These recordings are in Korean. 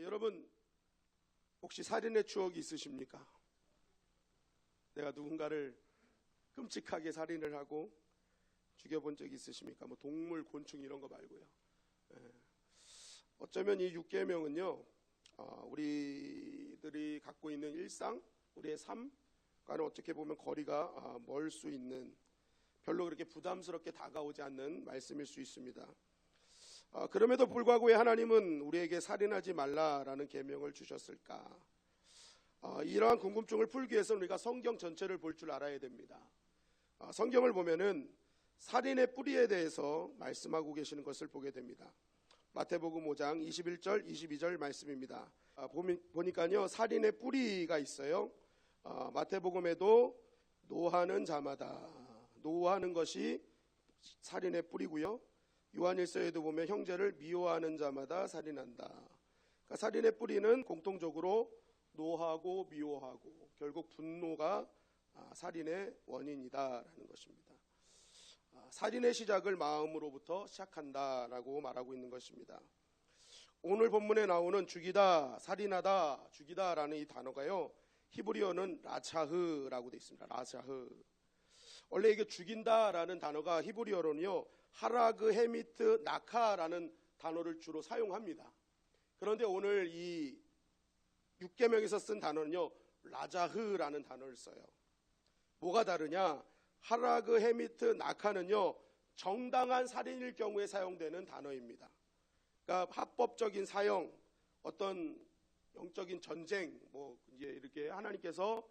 여러분 혹시 살인의 추억이 있으십니까? 내가 누군가를 끔찍하게 살인을 하고 죽여본 적이 있으십니까? 뭐 동물, 곤충 이런 거 말고요. 어쩌면 이 6계명은요, 우리들이 갖고 있는 일상, 우리의 삶과는 어떻게 보면 거리가 멀 수 있는, 별로 그렇게 부담스럽게 다가오지 않는 말씀일 수 있습니다. 그럼에도 불구하고 왜 하나님은 우리에게 살인하지 말라라는 계명을 주셨을까? 이러한 궁금증을 풀기 위해서는 우리가 성경 전체를 볼 줄 알아야 됩니다. 성경을 보면은 살인의 뿌리에 대해서 말씀하고 계시는 것을 보게 됩니다. 마태복음 5장 21절 22절 말씀입니다. 보니까요, 살인의 뿌리가 있어요. 마태복음에도 노하는 자마다, 노하는 것이 살인의 뿌리고요. 요한일서에도 보면 형제를 미워하는 자마다 살인한다. 그러니까 살인의 뿌리는 공통적으로 노하고 미워하고 결국 분노가 살인의 원인이다라는 것입니다. 살인의 시작을 마음으로부터 시작한다라고 말하고 있는 것입니다. 오늘 본문에 나오는 죽이다, 살인하다, 죽이다라는 이 단어가요, 히브리어는 라차흐라고 되어 있습니다. 라차흐. 원래 이게 죽인다라는 단어가 히브리어로는요, 하라그 헤미트 나카라는 단어를 주로 사용합니다. 그런데 오늘 이 6계명에서 쓴 단어는요, 라자흐라는 단어를 써요. 뭐가 다르냐? 하라그 헤미트 나카는요, 정당한 살인일 경우에 사용되는 단어입니다. 그러니까 합법적인 사형, 어떤 영적인 전쟁, 뭐 이제 이렇게 하나님께서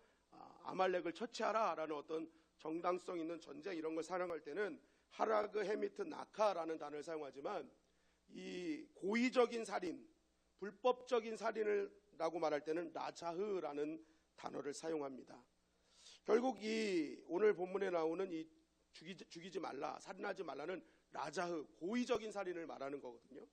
아말렉을 처치하라라는 어떤 정당성 있는 전쟁 이런 걸 사용할 때는 하라그 헤미트 나카라는 단어를 사용하지만, 이 고의적인 살인, 불법적인 살인을 라고 말할 때는 라자흐라는 단어를 사용합니다. 결국 이 오늘 본문에 나오는 이 죽이지 말라, 살인하지 말라는 라자흐, 고의적인 살인을 말하는 거거든요.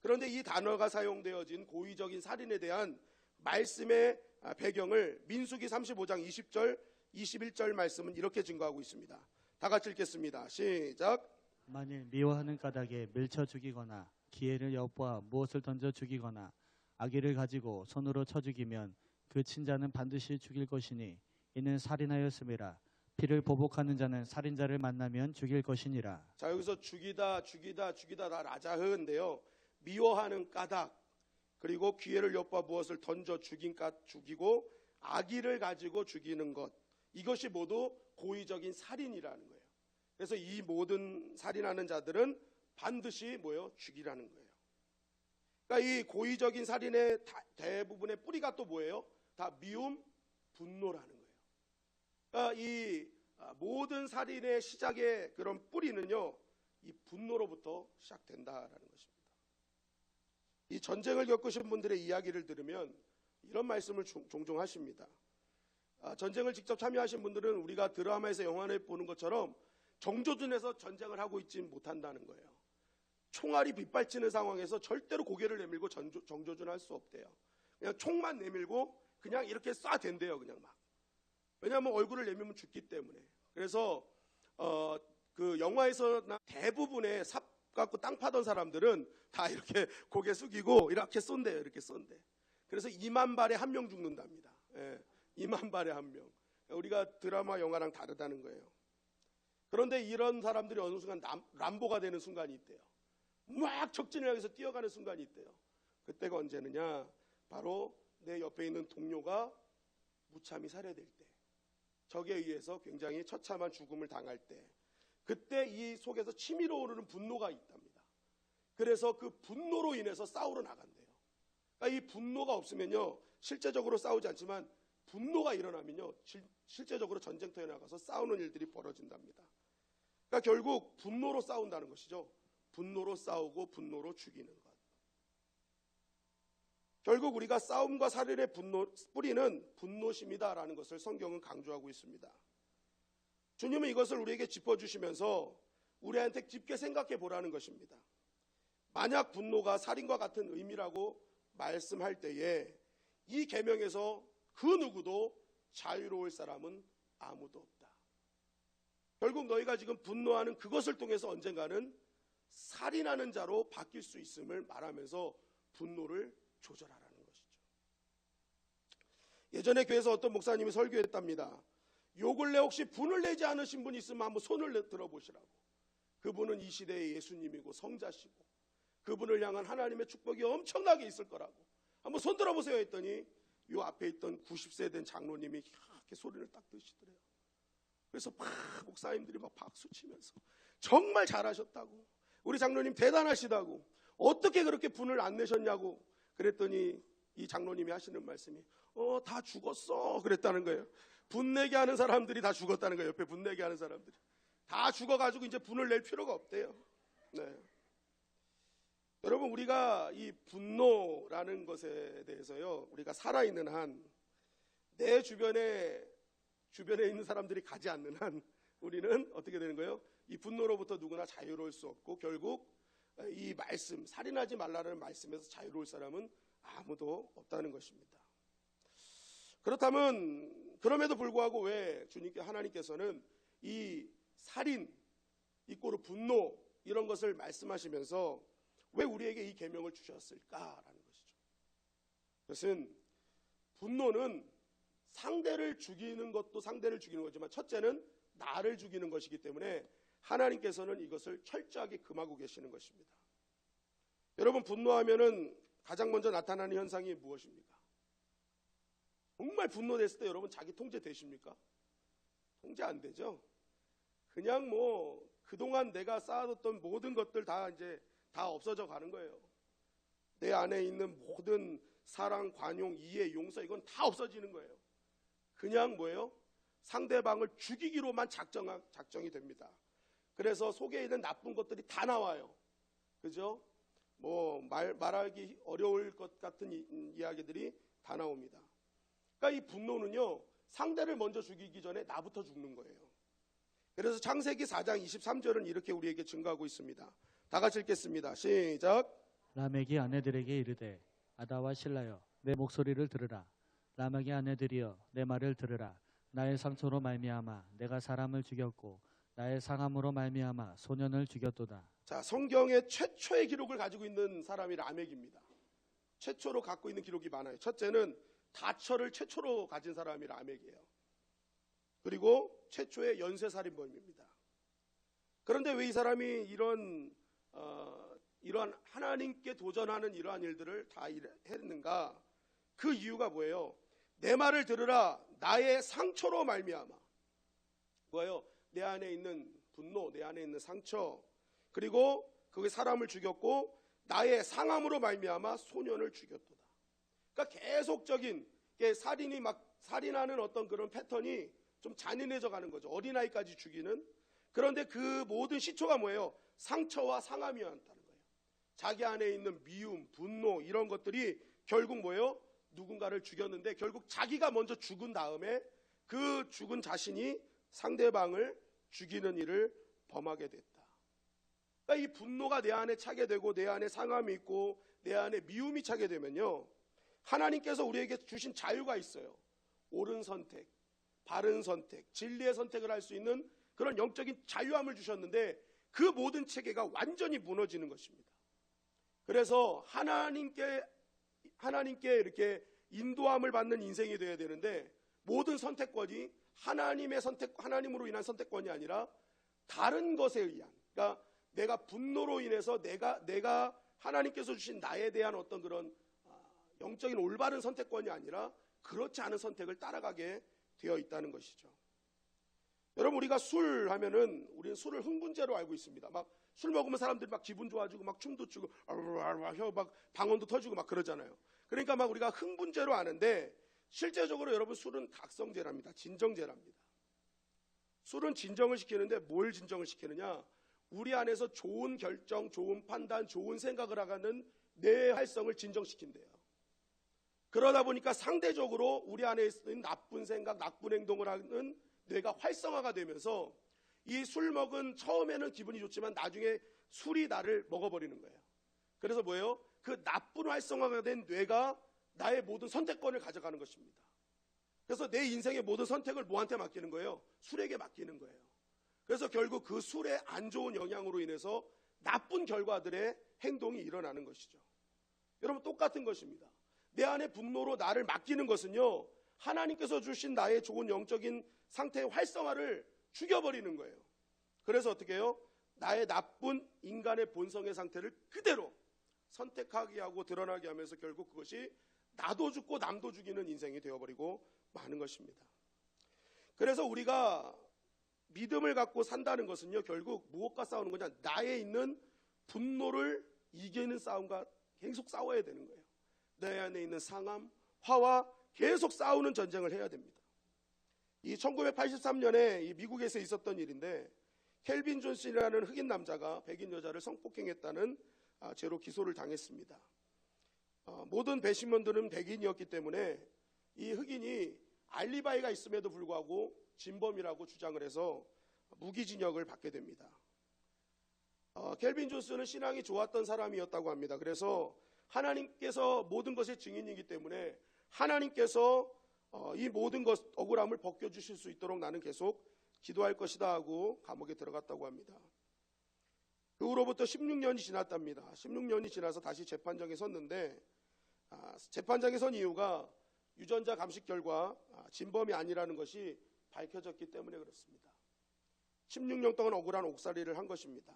그런데 이 단어가 사용되어진 고의적인 살인에 대한 말씀의 배경을 민수기 35장 20절 21절 말씀은 이렇게 증거하고 있습니다. 다 같이 읽겠습니다. 시작. 만일 미워하는 까닭에 밀쳐 죽이거나 기회를 엿보아 무엇을 던져 죽이거나 아기를 가지고 손으로 쳐 죽이면 그 친자는 반드시 죽일 것이니 이는 살인하였음이라. 피를 보복하는 자는 살인자를 만나면 죽일 것이니라. 자, 여기서 죽이다 다 라자흐인데요, 미워하는 까닭, 그리고 기회를 엿보아 무엇을 던져 죽이고 아기를 가지고 죽이는 것, 이것이 모두 고의적인 살인이라는 거예요. 그래서 이 모든 살인하는 자들은 반드시 뭐예요? 죽이라는 거예요. 그러니까 이 고의적인 살인의 대부분의 뿌리가 또 뭐예요? 다 미움, 분노라는 거예요. 그러니까 이 모든 살인의 시작의 그런 뿌리는요, 이 분노로부터 시작된다라는 것입니다. 이 전쟁을 겪으신 분들의 이야기를 들으면 이런 말씀을 종종 하십니다. 전쟁을 직접 참여하신 분들은 우리가 드라마에서 영화에 보는 것처럼 정조준에서 전쟁을 하고 있지 못한다는 거예요. 총알이 빗발치는 상황에서 절대로 고개를 내밀고 정조준할 수 없대요. 그냥 총만 내밀고 그냥 이렇게 쏴댄대요. 그냥 막. 왜냐하면 얼굴을 내밀면 죽기 때문에. 그래서 그 영화에서 대부분의 삽 갖고 땅 파던 사람들은 다 이렇게 고개 숙이고 이렇게 쏜대요. 이렇게 쏜대. 그래서 2만 발에 1명 죽는답니다. 2만 발에 1명. 우리가 드라마 영화랑 다르다는 거예요. 그런데 이런 사람들이 어느 순간 람보가 되는 순간이 있대요. 막 적진을 향해서 뛰어가는 순간이 있대요. 그때가 언제느냐? 바로 내 옆에 있는 동료가 무참히 살해될 때, 적에 의해서 굉장히 처참한 죽음을 당할 때, 그때 이 속에서 치밀어 오르는 분노가 있답니다. 그래서 그 분노로 인해서 싸우러 나간대요. 그러니까 이 분노가 없으면요, 실제적으로 싸우지 않지만 분노가 일어나면요, 실제적으로 전쟁터에 나가서 싸우는 일들이 벌어진답니다. 그러니까 결국 분노로 싸운다는 것이죠. 분노로 싸우고 분노로 죽이는 것. 결국 우리가 싸움과 살인의 뿌리는 분노심이다라는 것을 성경은 강조하고 있습니다. 주님은 이것을 우리에게 짚어주시면서 우리한테 깊게 생각해 보라는 것입니다. 만약 분노가 살인과 같은 의미라고 말씀할 때에 이 계명에서 그 누구도 자유로울 사람은 아무도 없다. 결국 너희가 지금 분노하는 그것을 통해서 언젠가는 살인하는 자로 바뀔 수 있음을 말하면서 분노를 조절하라는 거예요. 예전에 교회에서 어떤 목사님이 설교했답니다. 요 근래 혹시 분을 내지 않으신 분 있으면 한번 손을 들어보시라고. 그분은 이 시대의 예수님이고 성자시고 그분을 향한 하나님의 축복이 엄청나게 있을 거라고. 한번 손 들어보세요 했더니 요 앞에 있던 90세 된 장로님이 이렇게 소리를 딱 드시더래요. 그래서 막 목사님들이 막 박수 치면서 정말 잘하셨다고, 우리 장로님 대단하시다고, 어떻게 그렇게 분을 안 내셨냐고 그랬더니 이 장로님이 하시는 말씀이 다 죽었어 그랬다는 거예요. 분 내게 하는 사람들이 다 죽었다는 거예요. 옆에 분 내게 하는 사람들이 다 죽어가지고 이제 분을 낼 필요가 없대요. 네. 여러분, 우리가 이 분노라는 것에 대해서요, 우리가 살아있는 한, 내 주변에 있는 사람들이 가지 않는 한 우리는 어떻게 되는 거예요? 이 분노로부터 누구나 자유로울 수 없고 결국 이 말씀, 살인하지 말라는 말씀에서 자유로울 사람은 아무도 없다는 것입니다. 그렇다면 그럼에도 불구하고 왜 하나님께서는 이 살인, 이꼬르 분노 이런 것을 말씀하시면서 왜 우리에게 이 계명을 주셨을까라는 것이죠. 그것은 분노는 상대를 죽이는 것도 상대를 죽이는 거지만 첫째는 나를 죽이는 것이기 때문에 하나님께서는 이것을 철저하게 금하고 계시는 것입니다. 여러분, 분노하면은 가장 먼저 나타나는 현상이 무엇입니까? 정말 분노됐을 때 여러분 자기 통제 되십니까? 통제 안 되죠. 그냥 뭐 그동안 내가 쌓아뒀던 모든 것들 다 이제 다 없어져 가는 거예요. 내 안에 있는 모든 사랑, 관용, 이해, 용서 이건 다 없어지는 거예요. 그냥 뭐예요? 상대방을 죽이기로만 작정이 됩니다. 그래서 속에 있는 나쁜 것들이 다 나와요. 그죠? 뭐 말하기 어려울 것 같은 이야기들이 다 나옵니다. 그러니까 이 분노는요, 상대를 먼저 죽이기 전에 나부터 죽는 거예요. 그래서 창세기 4장 23절은 이렇게 우리에게 증거하고 있습니다. 다 같이 읽겠습니다. 시작. 라멕이 아내들에게 이르되 아다와 실라여 내 목소리를 들으라. 라멕의 아내들이여 내 말을 들으라. 나의 상처로 말미암아 내가 사람을 죽였고 나의 상함으로 말미암아 소년을 죽였도다. 자, 성경의 최초의 기록을 가지고 있는 사람이 라멕입니다. 최초로 갖고 있는 기록이 많아요. 첫째는 다처를 최초로 가진 사람이 라멕이에요. 그리고 최초의 연쇄살인범입니다. 그런데 왜 이 사람이 이러한 하나님께 도전하는 이러한 일들을 다 했는가? 그 이유가 뭐예요? 내 말을 들으라. 나의 상처로 말미암아. 뭐예요? 내 안에 있는 분노, 내 안에 있는 상처, 그리고 그게 사람을 죽였고 나의 상함으로 말미암아 소년을 죽였도다. 그러니까 계속적인 살인이 막 살인하는 어떤 그런 패턴이 좀 잔인해져 가는 거죠. 어린아이까지 죽이는. 그런데 그 모든 시초가 뭐예요? 상처와 상함이었다는 거예요. 자기 안에 있는 미움, 분노 이런 것들이 결국 뭐예요? 누군가를 죽였는데 결국 자기가 먼저 죽은 다음에 그 죽은 자신이 상대방을 죽이는 일을 범하게 됐다. 그러니까 이 분노가 내 안에 차게 되고 내 안에 상함이 있고 내 안에 미움이 차게 되면요, 하나님께서 우리에게 주신 자유가 있어요. 옳은 선택, 바른 선택, 진리의 선택을 할 수 있는 그런 영적인 자유함을 주셨는데 그 모든 체계가 완전히 무너지는 것입니다. 그래서 하나님께 이렇게 인도함을 받는 인생이 되어야 되는데 모든 선택권이 하나님으로 인한 선택권이 아니라 다른 것에 의한, 그러니까 내가 분노로 인해서 내가 하나님께서 주신 나에 대한 어떤 그런 영적인 올바른 선택권이 아니라 그렇지 않은 선택을 따라가게 되어 있다는 것이죠. 여러분, 우리가 술 하면은 우리는 술을 흥분제로 알고 있습니다. 막 술 먹으면 사람들이 막 기분 좋아지고 막 춤도 추고 막 방언도 터지고 막 그러잖아요. 그러니까 막 우리가 흥분제로 아는데 실제적으로 여러분 술은 각성제랍니다. 진정제랍니다. 술은 진정을 시키는데 뭘 진정을 시키느냐? 우리 안에서 좋은 결정, 좋은 판단, 좋은 생각을 하는 뇌의 활성을 진정시킨대요. 그러다 보니까 상대적으로 우리 안에 있는 나쁜 생각, 나쁜 행동을 하는 뇌가 활성화가 되면서 이 술 먹은 처음에는 기분이 좋지만 나중에 술이 나를 먹어버리는 거예요. 그래서 뭐예요? 그 나쁜 활성화가 된 뇌가 나의 모든 선택권을 가져가는 것입니다. 그래서 내 인생의 모든 선택을 뭐한테 맡기는 거예요? 술에게 맡기는 거예요. 그래서 결국 그 술의 안 좋은 영향으로 인해서 나쁜 결과들의 행동이 일어나는 것이죠. 여러분, 똑같은 것입니다. 내 안에 분노로 나를 맡기는 것은요, 하나님께서 주신 나의 좋은 영적인 상태의 활성화를 죽여버리는 거예요. 그래서 어떻게 해요? 나의 나쁜 인간의 본성의 상태를 그대로 선택하게 하고 드러나게 하면서 결국 그것이 나도 죽고 남도 죽이는 인생이 되어버리고 마는 것입니다. 그래서 우리가 믿음을 갖고 산다는 것은요, 결국 무엇과 싸우는 거냐? 나에 있는 분노를 이기는 싸움과 계속 싸워야 되는 거예요. 내 안에 있는 상함, 화와 계속 싸우는 전쟁을 해야 됩니다. 이 1983년에 이 미국에서 있었던 일인데, 켈빈 존슨이라는 흑인 남자가 백인 여자를 성폭행했다는 죄로 기소를 당했습니다. 모든 배심원들은 백인이었기 때문에 이 흑인이 알리바이가 있음에도 불구하고 진범이라고 주장을 해서 무기징역을 받게 됩니다. 켈빈 존슨은 신앙이 좋았던 사람이었다고 합니다. 그래서 하나님께서 모든 것의 증인이기 때문에 하나님께서 이 모든 것 억울함을 벗겨주실 수 있도록 나는 계속 기도할 것이다 하고 감옥에 들어갔다고 합니다. 그 후로부터 16년이 지났답니다. 16년이 지나서 다시 재판장에 섰는데 재판장에 선 이유가 유전자 감식 결과 진범이 아니라는 것이 밝혀졌기 때문에 그렇습니다. 16년 동안 억울한 옥살이를 한 것입니다.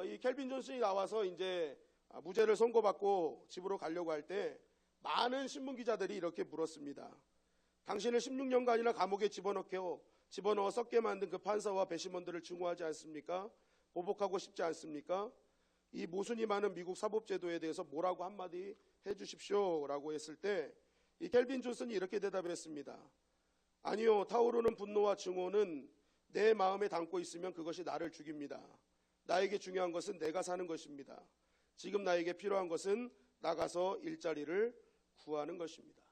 이 켈빈 존슨이 나와서 이제 무죄를 선고받고 집으로 가려고 할 때 많은 신문 기자들이 이렇게 물었습니다. 당신을 16년간이나 감옥에 집어넣어 썩게 만든 그 판사와 배심원들을 증오하지 않습니까? 보복하고 싶지 않습니까? 이 모순이 많은 미국 사법제도에 대해서 뭐라고 한마디 해주십시오 라고 했을 때 이 켈빈 존슨이 이렇게 대답했습니다. 아니요, 타오르는 분노와 증오는 내 마음에 담고 있으면 그것이 나를 죽입니다. 나에게 중요한 것은 내가 사는 것입니다. 지금 나에게 필요한 것은 나가서 일자리를 구하는 것입니다.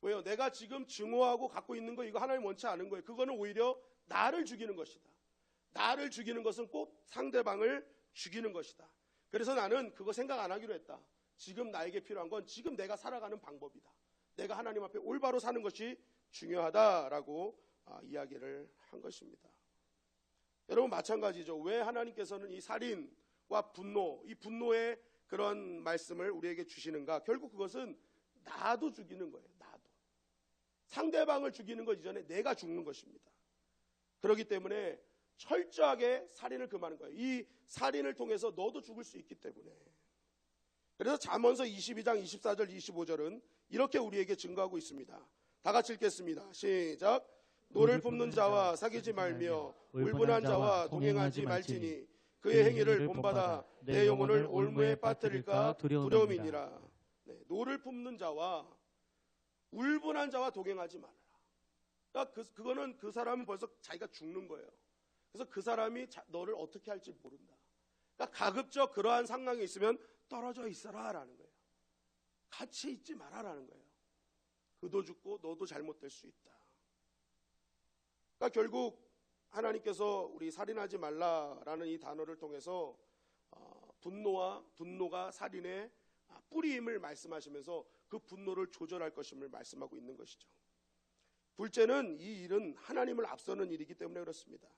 왜요? 내가 지금 증오하고 갖고 있는 거 이거 하나님 원치 않은 거예요. 그거는 오히려 나를 죽이는 것이다. 나를 죽이는 것은 꼭 상대방을 죽이는 것이다. 그래서 나는 그거 생각 안 하기로 했다. 지금 나에게 필요한 건 지금 내가 살아가는 방법이다. 내가 하나님 앞에 올바로 사는 것이 중요하다라고 이야기를 한 것입니다. 여러분 마찬가지죠. 왜 하나님께서는 이 살인과 분노, 이 분노의 그런 말씀을 우리에게 주시는가? 결국 그것은 나도 죽이는 거예요. 나도. 상대방을 죽이는 것 이전에 내가 죽는 것입니다. 그렇기 때문에 철저하게 살인을 금하는 거예요. 이 살인을 통해서 너도 죽을 수 있기 때문에. 그래서 잠언서 22장 24절 25절은 이렇게 우리에게 증거하고 있습니다. 다 같이 읽겠습니다. 시작. 노를 품는 자와 사귀지 말며 울분한 자와 동행하지 말지니 그의 행위를 본받아 내 영혼을 올무에 빠뜨릴까 두려움이니라. 네, 노를 품는 자와 울분한 자와 동행하지 말아라. 그러니까 그거는 그 사람은 벌써 자기가 죽는 거예요. 그래서 그 사람이 너를 어떻게 할지 모른다. 그러니까 가급적 그러한 상황이 있으면 떨어져 있어라 라는 거예요. 같이 있지 마라라는 거예요. 그도 죽고 너도 잘못될 수 있다. 그러니까 결국 하나님께서 우리 살인하지 말라라는 이 단어를 통해서 분노가 살인의 뿌리임을 말씀하시면서 그 분노를 조절할 것임을 말씀하고 있는 것이죠. 둘째는 이 일은 하나님을 앞서는 일이기 때문에 그렇습니다.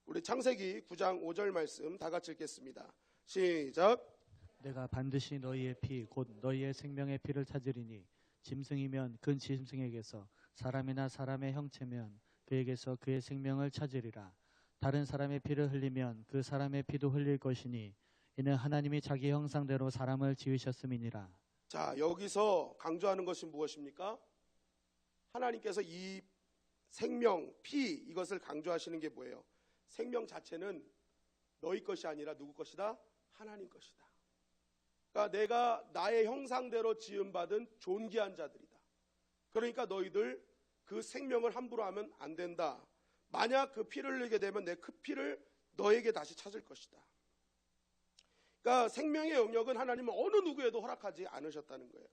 우리 창세기 9장 5절 말씀 다 같이 읽겠습니다. 시작. 내가 반드시 너희의 피 곧 너희의 생명의 피를 찾으리니 짐승이면 그 짐승에게서 사람이나 사람의 형체면 그에게서 그의 생명을 찾으리라. 다른 사람의 피를 흘리면 그 사람의 피도 흘릴 것이니 이는 하나님이 자기 형상대로 사람을 지으셨음이니라. 자, 여기서 강조하는 것이 무엇입니까? 하나님께서 이 생명, 피 이것을 강조하시는 게 뭐예요? 생명 자체는 너희 것이 아니라 누구 것이다? 하나님 것이다. 그러니까 내가 나의 형상대로 지음받은 존귀한 자들이다. 그러니까 너희들 그 생명을 함부로 하면 안 된다. 만약 그 피를 흘리게 되면 내 그 피를 너에게 다시 찾을 것이다. 그러니까 생명의 영역은 하나님은 어느 누구에도 허락하지 않으셨다는 거예요.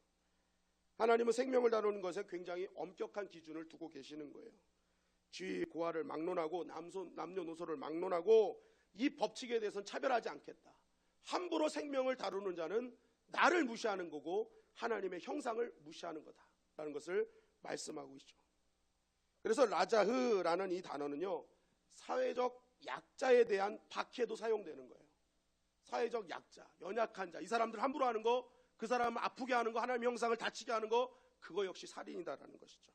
하나님은 생명을 다루는 것에 굉장히 엄격한 기준을 두고 계시는 거예요. 쥐, 고아를 막론하고 남녀노소를 막론하고 이 법칙에 대해서는 차별하지 않겠다. 함부로 생명을 다루는 자는 나를 무시하는 거고 하나님의 형상을 무시하는 거다라는 것을 말씀하고 있죠. 그래서 라자흐라는 이 단어는요, 사회적 약자에 대한 박해도 사용되는 거예요. 사회적 약자, 연약한 자, 이 사람들 함부로 하는 거, 그 사람을 아프게 하는 거, 하나님의 형상을 다치게 하는 거, 그거 역시 살인이다라는 것이죠.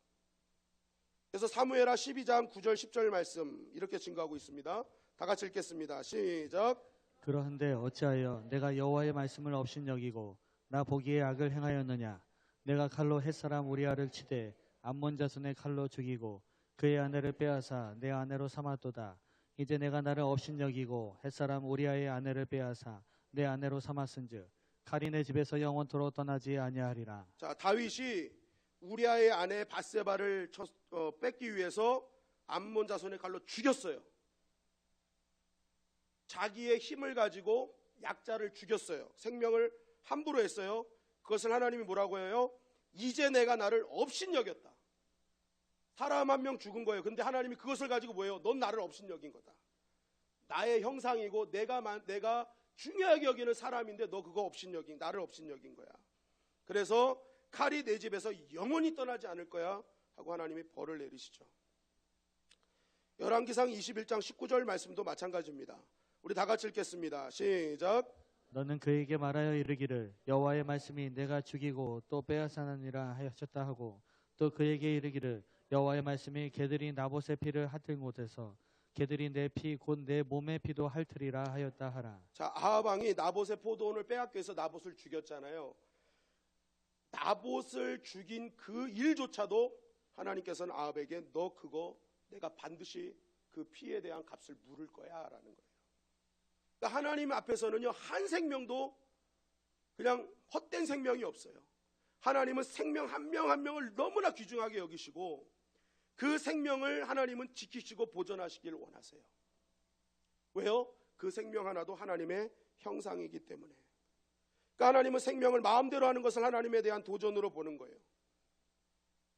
그래서 사무엘하 12장 9절 10절 말씀 이렇게 증거하고 있습니다. 다 같이 읽겠습니다. 시작. 그러한데 어찌하여 내가 여호와의 말씀을 업신여기고 나 보기에 악을 행하였느냐. 내가 칼로 햇사람 우리아를 치되 암몬 자손의 칼로 죽이고 그의 아내를 빼앗아 내 아내로 삼았도다. 이제 내가 나를 업신여기고 햇사람 우리아의 아내를 빼앗아 내 아내로 삼았은즉 칼이 내 집에서 영원토록 떠나지 아니하리라. 자, 다윗이 우리아의 아내 밧세바를 뺏기 위해서 암몬 자손의 칼로 죽였어요. 자기의 힘을 가지고 약자를 죽였어요. 생명을 함부로 했어요. 그것을 하나님이 뭐라고 해요? 이제 내가 나를 업신여겼다. 사람 한 명 죽은 거예요. 근데 하나님이 그것을 가지고 뭐예요? 넌 나를 업신여긴 거다. 나의 형상이고 내가 중요하게 여기는 사람인데 너 그거 나를 업신여긴 거야. 그래서 칼이 내 집에서 영원히 떠나지 않을 거야 하고 하나님이 벌을 내리시죠. 열왕기상 21장 19절 말씀도 마찬가지입니다. 우리 다 같이 읽겠습니다. 시작. 너는 그에게 말하여 이르기를 여호와의 말씀이 내가 죽이고 또 빼앗아나니라 하셨다 하고 또 그에게 이르기를 여호와의 말씀이 개들이 나봇의 피를 핥은 곳에서 개들이 내 피 곧 내 몸의 피도 핥으리라 하였다 하라. 자, 아합 왕이 나봇의 포도원을 빼앗기 위해서 나봇을 죽였잖아요. 나봇을 죽인 그 일조차도 하나님께서는 아합에게 너 그거 내가 반드시 그 피에 대한 값을 물을 거야 라는 거예요. 그러니까 하나님 앞에서는요, 한 생명도 그냥 헛된 생명이 없어요. 하나님은 생명 한 명 한 명을 너무나 귀중하게 여기시고 그 생명을 하나님은 지키시고 보존하시길 원하세요. 왜요? 그 생명 하나도 하나님의 형상이기 때문에. 그러니까 하나님은 생명을 마음대로 하는 것을 하나님에 대한 도전으로 보는 거예요.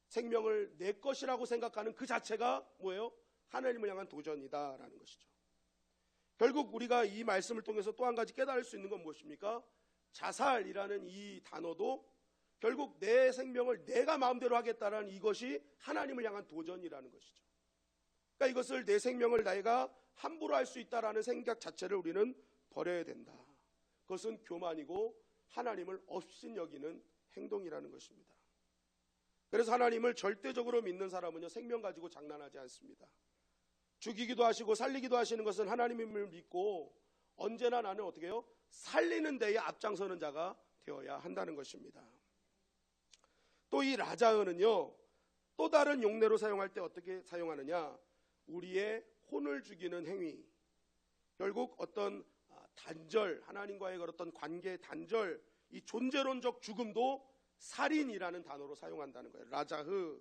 생명을 내 것이라고 생각하는 그 자체가 뭐예요? 하나님을 향한 도전이다라는 것이죠. 결국 우리가 이 말씀을 통해서 또 한 가지 깨달을 수 있는 건 무엇입니까? 자살이라는 이 단어도 결국 내 생명을 내가 마음대로 하겠다라는 이것이 하나님을 향한 도전이라는 것이죠. 그러니까 이것을 내 생명을 내가 함부로 할 수 있다라는 생각 자체를 우리는 버려야 된다. 그것은 교만이고 하나님을 업신여기는 행동이라는 것입니다. 그래서 하나님을 절대적으로 믿는 사람은요, 생명 가지고 장난하지 않습니다. 죽이기도 하시고 살리기도 하시는 것은 하나님을 믿고 언제나 나는 어떻게 해요? 살리는 데에 앞장서는 자가 되어야 한다는 것입니다. 또 이 라자흐는요, 또 다른 용례로 사용할 때 어떻게 사용하느냐, 우리의 혼을 죽이는 행위, 결국 어떤 단절, 하나님과의 그런 관계의 단절, 이 존재론적 죽음도 살인이라는 단어로 사용한다는 거예요. 라자흐.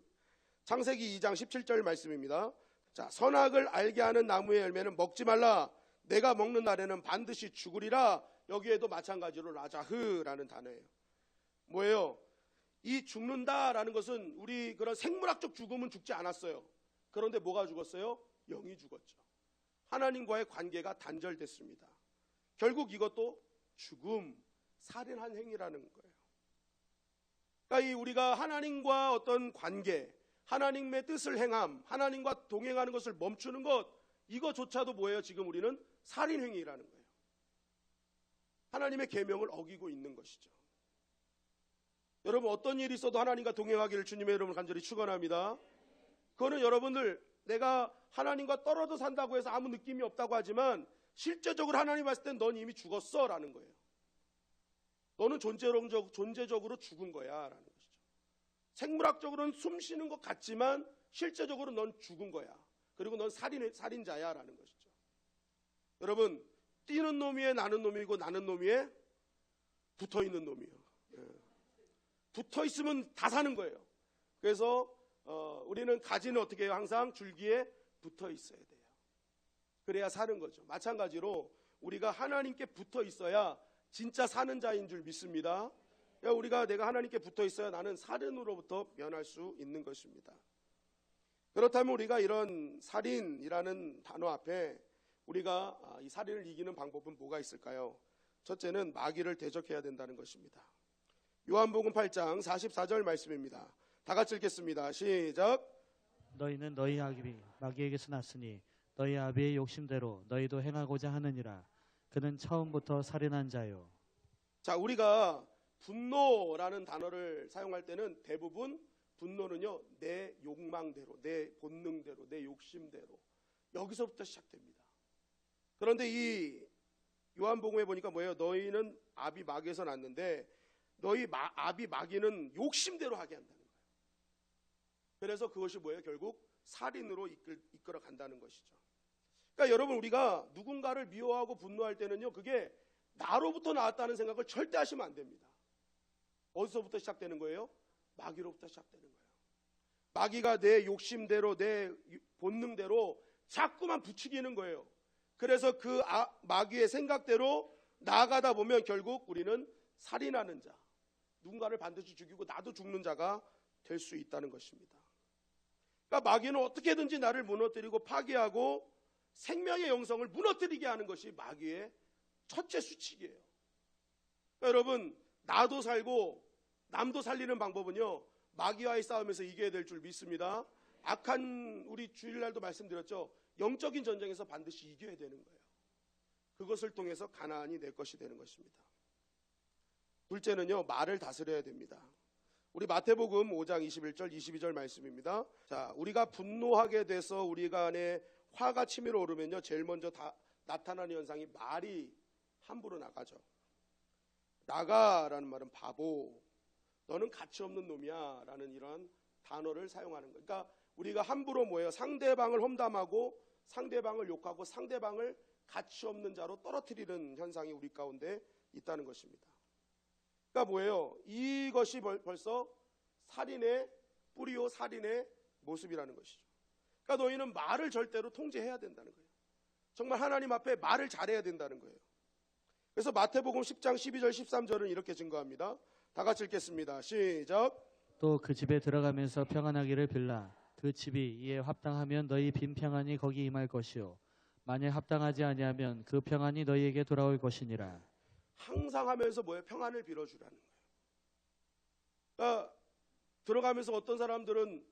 창세기 2장 17절 말씀입니다. 자, 선악을 알게 하는 나무의 열매는 먹지 말라. 내가 먹는 날에는 반드시 죽으리라. 여기에도 마찬가지로 라자흐라는 단어예요. 뭐예요? 이 죽는다라는 것은 우리 그런 생물학적 죽음은 죽지 않았어요. 그런데 뭐가 죽었어요? 영이 죽었죠. 하나님과의 관계가 단절됐습니다. 결국 이것도 죽음, 살인한 행위라는 거예요. 그러니까 이 우리가 하나님과 어떤 관계, 하나님의 뜻을 행함, 하나님과 동행하는 것을 멈추는 것, 이거조차도 뭐예요? 지금 우리는 살인 행위라는 거예요. 하나님의 계명을 어기고 있는 것이죠. 여러분, 어떤 일이 있어도 하나님과 동행하기를 주님의 이름으로 간절히 축원합니다. 그거는 여러분들, 내가 하나님과 떨어져 산다고 해서 아무 느낌이 없다고 하지만 실제적으로 하나님 봤을 땐 넌 이미 죽었어 라는 거예요. 너는 존재적으로 죽은 거야 라는 것이죠. 생물학적으로는 숨 쉬는 것 같지만 실제적으로 넌 죽은 거야. 그리고 넌 살인자야 라는 것이죠. 여러분, 뛰는 놈 위에 나는 놈이고 나는 놈 위에 붙어있는 놈이에요. 붙어있으면 다 사는 거예요. 그래서 우리는 가지는 어떻게 해요? 항상 줄기에 붙어 있어야 돼요. 그래야 사는 거죠. 마찬가지로 우리가 하나님께 붙어 있어야 진짜 사는 자인 줄 믿습니다. 내가 하나님께 붙어 있어야 나는 살인으로부터 면할 수 있는 것입니다. 그렇다면 우리가 이런 살인이라는 단어 앞에 우리가 이 살인을 이기는 방법은 뭐가 있을까요? 첫째는 마귀를 대적해야 된다는 것입니다. 요한복음 8장 44절 말씀입니다. 다 같이 읽겠습니다. 시작. 너희는 너희 아비 마귀에게서 났으니 너희 아비의 욕심대로 너희도 행하고자 하느니라. 그는 처음부터 살인한 자요. 자, 우리가 분노라는 단어를 사용할 때는 대부분 분노는요, 내 욕망대로, 내 본능대로, 내 욕심대로 여기서부터 시작됩니다. 그런데 이 요한복음에 보니까 뭐예요? 너희는 아비 마귀에서 났는데 너희 아비 마귀는 욕심대로 하게 한다는 거예요. 그래서 그것이 뭐예요? 결국 살인으로 이끌어 간다는 것이죠. 그러니까 여러분, 우리가 누군가를 미워하고 분노할 때는요, 그게 나로부터 나왔다는 생각을 절대 하시면 안 됩니다. 어디서부터 시작되는 거예요? 마귀로부터 시작되는 거예요. 마귀가 내 욕심대로, 내 본능대로 자꾸만 부추기는 거예요. 그래서 그 마귀의 생각대로 나아가다 보면 결국 우리는 살인하는 자, 누군가를 반드시 죽이고 나도 죽는 자가 될 수 있다는 것입니다. 그러니까 마귀는 어떻게든지 나를 무너뜨리고 파괴하고 생명의 영성을 무너뜨리게 하는 것이 마귀의 첫째 수칙이에요. 그러니까 여러분, 나도 살고 남도 살리는 방법은요, 마귀와의 싸움에서 이겨야 될 줄 믿습니다. 악한, 우리 주일날도 말씀드렸죠, 영적인 전쟁에서 반드시 이겨야 되는 거예요. 그것을 통해서 가나안이 내 것이 되는 것입니다. 둘째는요, 말을 다스려야 됩니다. 우리 마태복음 5장 21절 22절 말씀입니다. 자, 우리가 분노하게 돼서 우리가 안에 화가 치밀어 오르면요, 제일 먼저 나타나는 현상이 말이 함부로 나가죠. 나가라는 말은 바보, 너는 가치 없는 놈이야 라는 이런 단어를 사용하는 거예요. 그러니까 우리가 함부로 뭐예요? 상대방을 험담하고 상대방을 욕하고 상대방을 가치 없는 자로 떨어뜨리는 현상이 우리 가운데 있다는 것입니다. 그러니까 뭐예요? 이것이 벌써 살인의 뿌리요, 살인의 모습이라는 것이죠. 그러니까 너희는 말을 절대로 통제해야 된다는 거예요. 정말 하나님 앞에 말을 잘해야 된다는 거예요. 그래서 마태복음 10장 12절 13절은 이렇게 증거합니다. 다 같이 읽겠습니다. 시작. 또 그 집에 들어가면서 평안하기를 빌라. 그 집이 이에 합당하면 너희 빈 평안이 거기 임할 것이요, 만약 합당하지 아니하면 그 평안이 너희에게 돌아올 것이니라. 항상 하면서 뭐예요? 평안을 빌어주라는 거예요. 그러니까 들어가면서 어떤 사람들은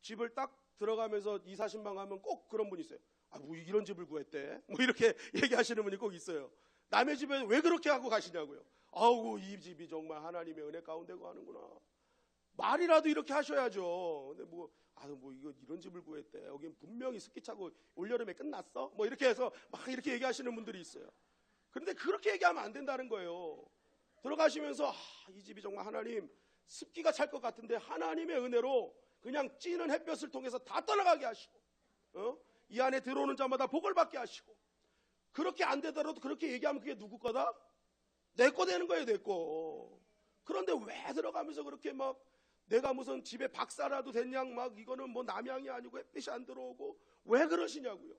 집을 딱 들어가면서 2,40만 가면 꼭 그런 분이 있어요. 뭐 이런 집을 구했대, 뭐 이렇게 얘기하시는 분이 꼭 있어요. 남의 집에 왜 그렇게 하고 가시냐고요. 아우, 이 집이 정말 하나님의 은혜 가운데 가는구나. 말이라도 이렇게 하셔야죠. 근데 뭐 이거 이런 집을 구했대, 여긴 분명히 습기 차고 올여름에 끝났어, 뭐 이렇게 해서 막 이렇게 얘기하시는 분들이 있어요. 그런데 그렇게 얘기하면 안 된다는 거예요. 들어가시면서 이 집이 정말 하나님, 습기가 찰 것 같은데 하나님의 은혜로 그냥 찌는 햇볕을 통해서 다 떠나가게 하시고, 이 안에 들어오는 자마다 복을 받게 하시고, 그렇게 안 되더라도 그렇게 얘기하면 그게 누구 거다? 내 거 되는 거예요, 내 거. 그런데 왜 들어가면서 그렇게 막 내가 무슨 집에 박사라도 됐냐, 막 이거는 뭐 남양이 아니고 햇빛이 안 들어오고 왜 그러시냐고요.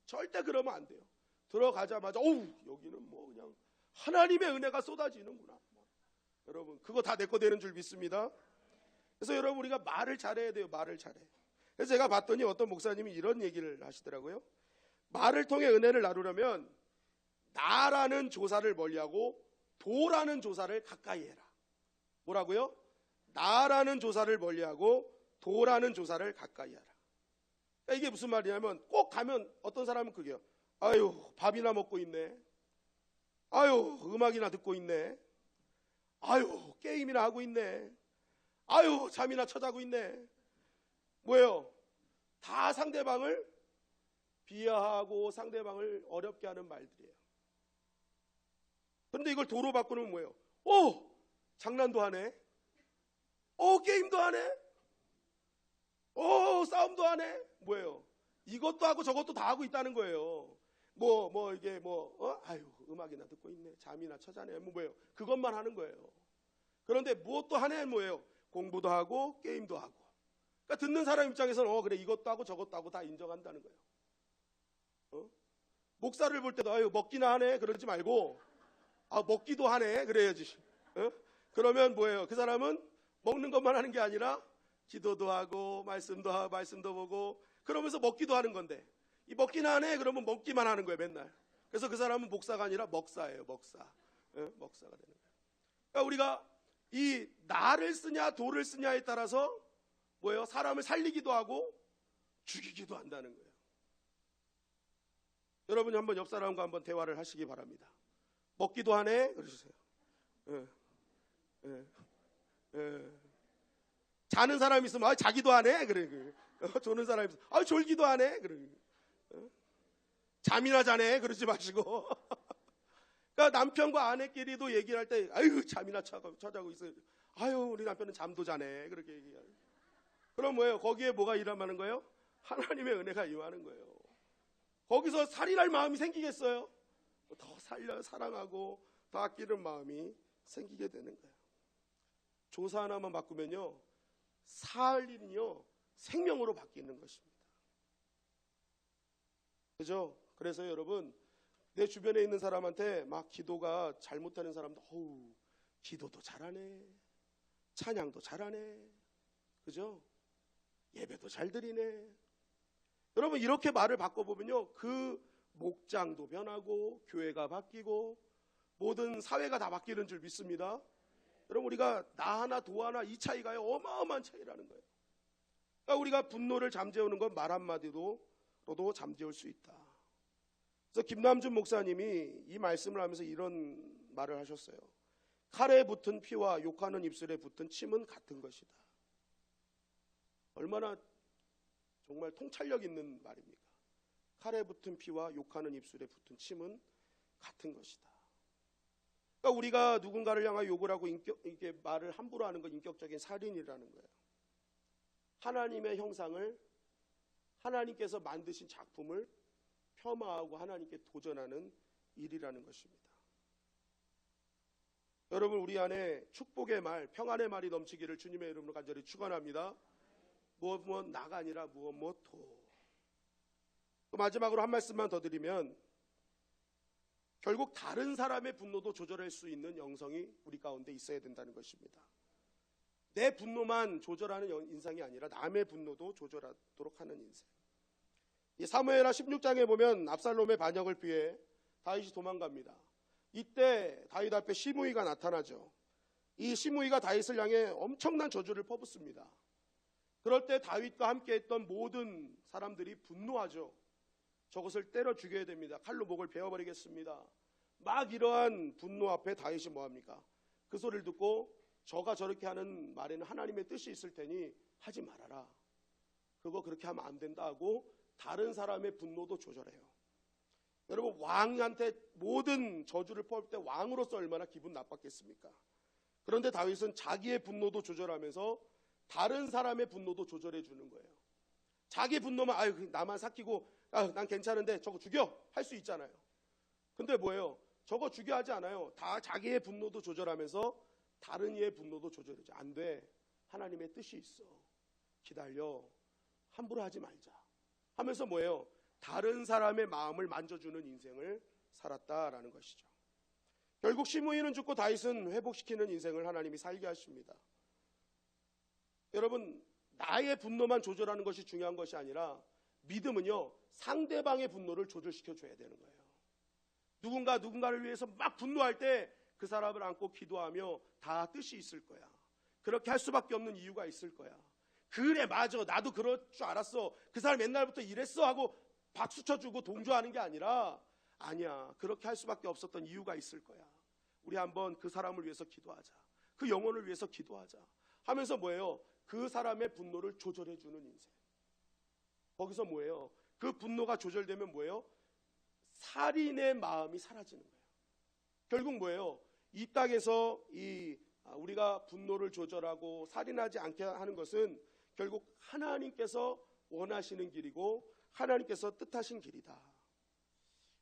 절대 그러면 안 돼요. 들어가자마자 여기는 뭐 그냥 하나님의 은혜가 쏟아지는구나. 여러분, 그거 다 내 거 되는 줄 믿습니다. 그래서 여러분, 우리가 말을 잘해야 돼요. 말을 잘해. 그래서 제가 봤더니 어떤 목사님이 이런 얘기를 하시더라고요. 말을 통해 은혜를 나누려면 나라는 조사를 멀리하고 도라는 조사를 가까이 해라. 뭐라고요? 나라는 조사를 멀리하고 도라는 조사를 가까이 하라. 그러니까 이게 무슨 말이냐면, 꼭 가면 어떤 사람은 그게요. 아유, 밥이나 먹고 있네. 아유, 음악이나 듣고 있네. 아유, 게임이나 하고 있네. 아유, 잠이나 쳐자고 있네. 뭐예요? 다 상대방을 비하하고 상대방을 어렵게 하는 말들이에요. 그런데 이걸 도로 바꾸면 뭐예요? 장난도 하네. 게임도 하네. 싸움도 하네. 뭐예요? 이것도 하고 저것도 다 하고 있다는 거예요. 아유, 음악이나 듣고 있네. 잠이나 쳐자네. 뭐예요? 그것만 하는 거예요. 그런데 무엇도 하네. 뭐예요? 공부도 하고 게임도 하고. 그러니까 듣는 사람 입장에서는 그래, 이것도 하고 저것도 하고 다 인정한다는 거예요. 목사를 볼 때도 아유, 먹기나 하네. 그러지 말고 먹기도 하네. 그래야지. 그러면 뭐예요? 그 사람은 먹는 것만 하는 게 아니라 기도도 하고 말씀도 보고 그러면서 먹기도 하는 건데, 이 먹기나 하네. 그러면 먹기만 하는 거예요, 맨날. 그래서 그 사람은 목사가 아니라 먹사예요. 먹사. 먹사가 되는 거예요. 그러니까 우리가 이 나를 쓰냐 도를 쓰냐에 따라서 뭐예요? 사람을 살리기도 하고 죽이기도 한다는 거예요. 여러분이 한번 옆 사람과 한번 대화를 하시기 바랍니다. 먹기도 하네. 그러주세요. 예. 예. 자는 사람 있으면 자기도 안 해. 그래. 조는 사람 있으면 졸기도 안 해. 그래. 잠이나 자네. 그러지 마시고. 그러니까 남편과 아내끼리도 얘기를 할 때 아유 잠이나 자고 있어요. 아유 우리 남편은 잠도 자네. 그렇게 얘기해요. 그럼 뭐예요? 거기에 뭐가 일어나는 거예요? 하나님의 은혜가 임하는 거예요. 거기서 살인할 마음이 생기겠어요? 더 사랑하고 더 아끼는 마음이 생기게 되는 거예요. 조사 하나만 바꾸면요, 살인이요 생명으로 바뀌는 것입니다. 그죠? 그래서 여러분, 내 주변에 있는 사람한테 막 기도가 잘못하는 사람도 어우 기도도 잘하네, 찬양도 잘하네, 그죠? 예배도 잘 드리네. 여러분 이렇게 말을 바꿔보면요, 그 목장도 변하고 교회가 바뀌고 모든 사회가 다 바뀌는 줄 믿습니다. 여러분 우리가 나 하나 도 하나 이 차이가 어마어마한 차이라는 거예요. 그러니까 우리가 분노를 잠재우는 건 말 한마디로도 잠재울 수 있다. 그래서 김남준 목사님이 이 말씀을 하면서 이런 말을 하셨어요. 칼에 붙은 피와 욕하는 입술에 붙은 침은 같은 것이다. 얼마나 정말 통찰력 있는 말입니까? 칼에 붙은 피와 욕하는 입술에 붙은 침은 같은 것이다. 그러니까 우리가 누군가를 향하여 욕을 하고 이렇게 말을 함부로 하는 건 인격적인 살인이라는 거예요. 하나님의 형상을, 하나님께서 만드신 작품을 폄하하고 하나님께 도전하는 일이라는 것입니다. 여러분 우리 안에 축복의 말, 평안의 말이 넘치기를 주님의 이름으로 간절히 축원합니다. 무엇 나가 아니라 무엇 도. 마지막으로 한 말씀만 더 드리면, 결국 다른 사람의 분노도 조절할 수 있는 영성이 우리 가운데 있어야 된다는 것입니다. 내 분노만 조절하는 인상이 아니라 남의 분노도 조절하도록 하는 인생. 이 사무엘하 16장에 보면 압살롬의 반역을 피해 다윗이 도망갑니다. 이때 다윗 앞에 시므이가 나타나죠. 이 시므이가 다윗을 향해 엄청난 저주를 퍼붓습니다. 그럴 때 다윗과 함께 했던 모든 사람들이 분노하죠. 저것을 때려 죽여야 됩니다. 칼로 목을 베어버리겠습니다. 막 이러한 분노 앞에 다윗이 뭐합니까? 그 소리를 듣고 저가 저렇게 하는 말에는 하나님의 뜻이 있을 테니 하지 말아라. 그거 그렇게 하면 안 된다 하고 다른 사람의 분노도 조절해요. 여러분 왕한테 모든 저주를 퍼올 때 왕으로서 얼마나 기분 나빴겠습니까? 그런데 다윗은 자기의 분노도 조절하면서 다른 사람의 분노도 조절해 주는 거예요. 자기 분노만 나만 삭히고 난 괜찮은데 저거 죽여 할 수 있잖아요. 근데 뭐예요? 저거 죽여 하지 않아요. 다 자기의 분노도 조절하면서 다른 이의 분노도 조절해줘. 안 돼. 하나님의 뜻이 있어. 기다려. 함부로 하지 말자 하면서 뭐예요? 다른 사람의 마음을 만져주는 인생을 살았다라는 것이죠. 결국 시므이는 죽고 다윗은 회복시키는 인생을 하나님이 살게 하십니다. 여러분 나의 분노만 조절하는 것이 중요한 것이 아니라 믿음은요 상대방의 분노를 조절시켜 줘야 되는 거예요. 누군가를 위해서 막 분노할 때 그 사람을 안고 기도하며 다 뜻이 있을 거야. 그렇게 할 수밖에 없는 이유가 있을 거야. 그래 맞아 나도 그럴 줄 알았어. 그 사람 옛날부터 이랬어 하고 박수 쳐주고 동조하는 게 아니라 아니야 그렇게 할 수밖에 없었던 이유가 있을 거야. 우리 한번 그 사람을 위해서 기도하자. 그 영혼을 위해서 기도하자 하면서 뭐예요? 그 사람의 분노를 조절해주는 인생. 거기서 뭐예요? 그 분노가 조절되면 뭐예요? 살인의 마음이 사라지는 거예요. 결국 뭐예요? 이 땅에서 우리가 분노를 조절하고 살인하지 않게 하는 것은 결국 하나님께서 원하시는 길이고 하나님께서 뜻하신 길이다.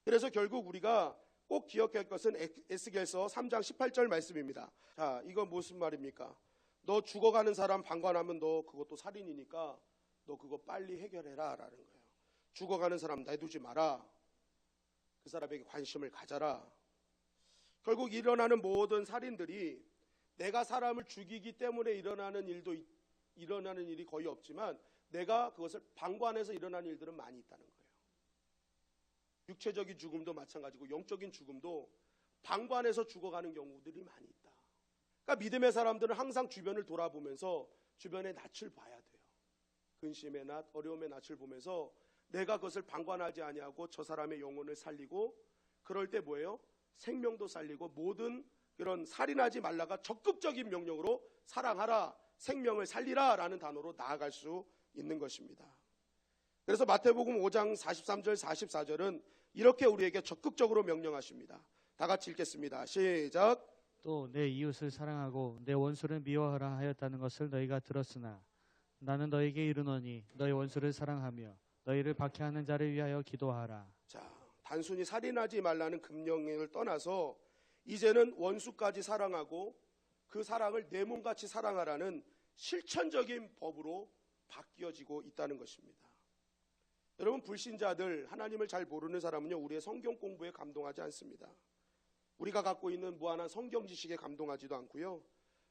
그래서 결국 우리가 꼭 기억할 것은 에스겔서 3장 18절 말씀입니다. 자, 이건 무슨 말입니까? 너 죽어가는 사람 방관하면 너 그것도 살인이니까 너 그거 빨리 해결해라 라는 거예요. 죽어가는 사람 내두지 마라. 그 사람에게 관심을 가져라. 결국 일어나는 모든 살인들이 내가 사람을 죽이기 때문에 일어나는 일이 거의 없지만 내가 그것을 방관해서 일어나는 일들은 많이 있다는 거예요. 육체적인 죽음도 마찬가지고 영적인 죽음도 방관해서 죽어가는 경우들이 많이 있다. 그러니까 믿음의 사람들은 항상 주변을 돌아보면서 주변의 낯을 봐야 돼요. 근심의 낯, 어려움의 낯을 보면서 내가 그것을 방관하지 아니하고 저 사람의 영혼을 살리고 그럴 때 뭐예요? 생명도 살리고 모든 그런 살인하지 말라가 적극적인 명령으로 사랑하라, 생명을 살리라라는 단어로 나아갈 수 있는 것입니다. 그래서 마태복음 5장 43절 44절은 이렇게 우리에게 적극적으로 명령하십니다. 다 같이 읽겠습니다. 시작. 또 내 이웃을 사랑하고 내 원수를 미워하라 하였다는 것을 너희가 들었으나 나는 너희에게 이르노니 너희 원수를 사랑하며 너희를 박해하는 자를 위하여 기도하라. 자, 단순히 살인하지 말라는 금령을 떠나서 이제는 원수까지 사랑하고 그 사랑을 내 몸같이 사랑하라는 실천적인 법으로 바뀌어지고 있다는 것입니다. 여러분, 불신자들, 하나님을 잘 모르는 사람은요, 우리의 성경 공부에 감동하지 않습니다. 우리가 갖고 있는 무한한 성경 지식에 감동하지도 않고요,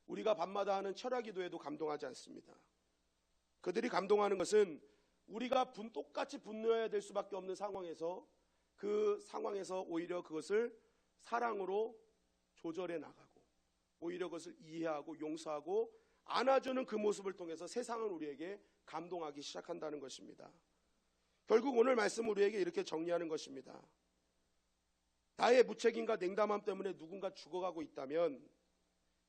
우리가 밤마다 하는 철학 기도에도 감동하지 않습니다. 그들이 감동하는 것은 우리가 똑같이 분노해야 될 수밖에 없는 상황에서 그 상황에서 오히려 그것을 사랑으로 조절해 나가고 오히려 그것을 이해하고 용서하고 안아주는 그 모습을 통해서 세상은 우리에게 감동하기 시작한다는 것입니다. 결국 오늘 말씀 우리에게 이렇게 정리하는 것입니다. 나의 무책임과 냉담함 때문에 누군가 죽어가고 있다면,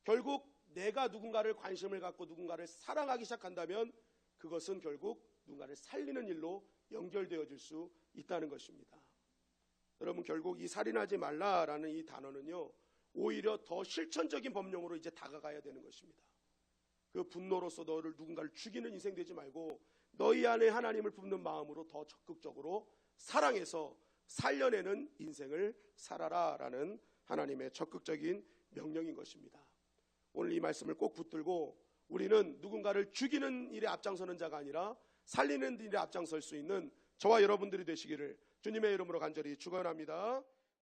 결국 내가 누군가를 관심을 갖고 누군가를 사랑하기 시작한다면 그것은 결국 누군가를 살리는 일로 연결되어질 수 있다는 것입니다. 여러분, 결국 이 살인하지 말라라는 이 단어는요, 오히려 더 실천적인 법령으로 이제 다가가야 되는 것입니다. 그 분노로서 너를 누군가를 죽이는 인생 되지 말고 너희 안에 하나님을 품는 마음으로 더 적극적으로 사랑해서 살려내는 인생을 살아라라는 하나님의 적극적인 명령인 것입니다. 오늘 이 말씀을 꼭 붙들고 우리는 누군가를 죽이는 일에 앞장서는 자가 아니라 살리는 일에 앞장설 수 있는 저와 여러분들이 되시기를 주님의 이름으로 간절히 축원합니다.